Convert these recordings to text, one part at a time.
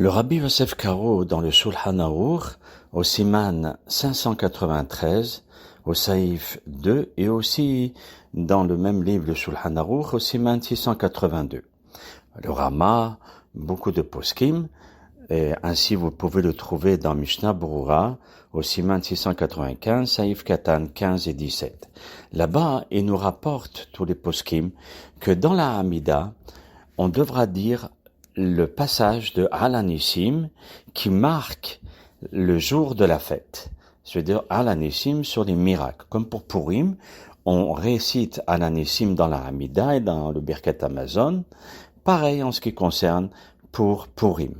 Le Rabbi Yosef Karo dans le Shulchan Aruch, au Siman 593, au Saïf 2, et aussi dans le même livre, le Shulchan Aruch, au Siman 682. Le Rama, beaucoup de poskim, et ainsi vous pouvez le trouver dans Mishnah Berurah, au Siman 695, Saïf Katan 15 et 17. Là-bas, il nous rapporte tous les poskim que dans la Hamida, on devra dire le passage de Al-Anissim qui marque le jour de la fête. C'est-à-dire Al-Anissim sur les miracles. Comme pour Purim, on récite Al-Anissim dans la Hamida et dans le Birkat Hamazon. Pareil en ce qui concerne pour Purim.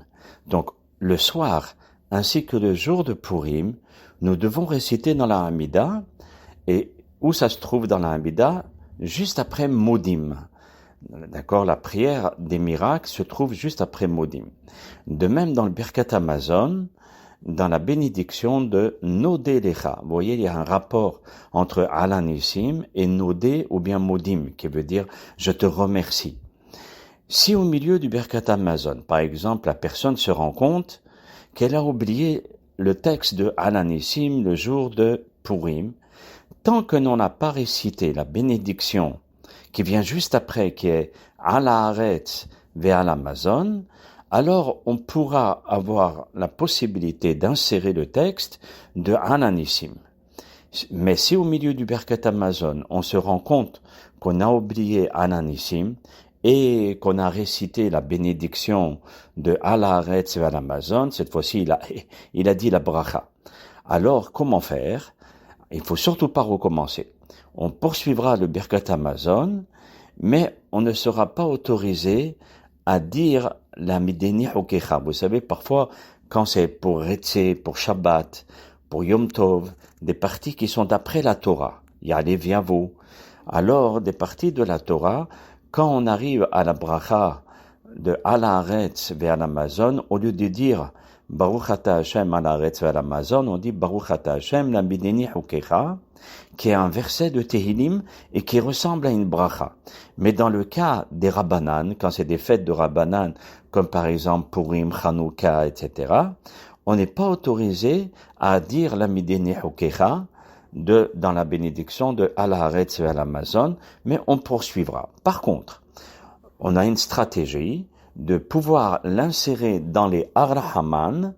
Donc, le soir, ainsi que le jour de Purim, nous devons réciter dans la Hamida, et où ça se trouve dans la Hamida? Juste après Modim. D'accord, la prière des miracles se trouve juste après Modim. De même dans le Birkat Hamazon, dans la bénédiction de Nodé Lecha. Vous voyez, il y a un rapport entre Al-Anissim et Nodé ou bien Modim, qui veut dire je te remercie. Si au milieu du Birkat Hamazon, par exemple, la personne se rend compte qu'elle a oublié le texte de Al-Anissim le jour de Purim, tant que l'on n'a pas récité la bénédiction qui vient juste après, qui est Ala Haaretz ve'al Hamazon, alors on pourra avoir la possibilité d'insérer le texte de Al-Anissim. Mais si au milieu du Birkat Hamazon, on se rend compte qu'on a oublié Al-Anissim et qu'on a récité la bénédiction de Ala Haaretz ve'al Hamazon, cette fois-ci il a dit la bracha. Alors comment faire? Il faut surtout pas recommencer. On poursuivra le Birkat Hamazon, mais on ne sera pas autorisé à dire la Mideni Hokecha. Vous savez, parfois, quand c'est pour Retzé, pour Shabbat, pour Yom Tov, des parties qui sont d'après la Torah, Ya'aleh V'yavo, alors des parties de la Torah, quand on arrive à la bracha de Al Haaretz ve'al Hamazon, au lieu de dire Baruch Ata Hashem Al Haaretz ve'al Hamazon, on dit Baruch Ata Hashem la Mideni Hokecha, qui est un verset de Tehillim et qui ressemble à une bracha. Mais dans le cas des Rabbanan, quand c'est des fêtes de Rabbanan, comme par exemple Purim, Chanukah, etc., on n'est pas autorisé à dire la Mideni Hokecha dans la bénédiction de Al Haaretz ve'al Hamazon, mais on poursuivra. Par contre, on a une stratégie de pouvoir l'insérer dans les Ar-Rahaman,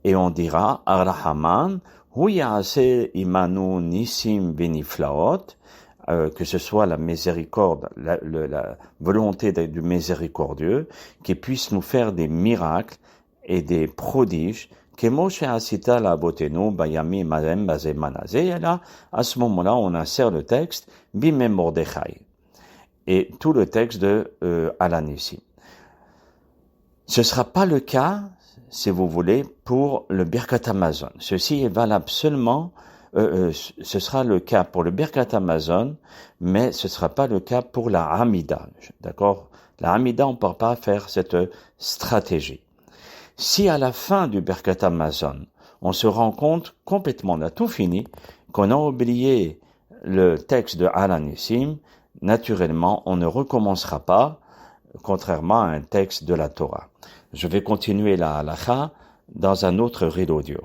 et on dira Ar-Rahaman, Hu ya'aseh imanu nisim beniflaot, que ce soit la miséricorde, la volonté du miséricordieux, qui puisse nous faire des miracles et des prodiges, Kemo she'asita la'avotenu bayami mazem bazeh manazeh. Et là, à ce moment-là, on insère le texte Bimei Mordechai et tout le texte de Al-Anissim. Ce sera pas le cas, si vous voulez, pour le Birkat Hamazon. Ceci est valable seulement, ce sera le cas pour le Birkat Hamazon, mais ce sera pas le cas pour la Hamida. D'accord? La Hamida, on ne peut pas faire cette stratégie. Si à la fin du Birkat Hamazon, on se rend compte complètement, on a tout fini, qu'on a oublié le texte de Al-Anissim, naturellement, on ne recommencera pas, contrairement à un texte de la Torah. Je vais continuer la halakha dans un autre rideau audio.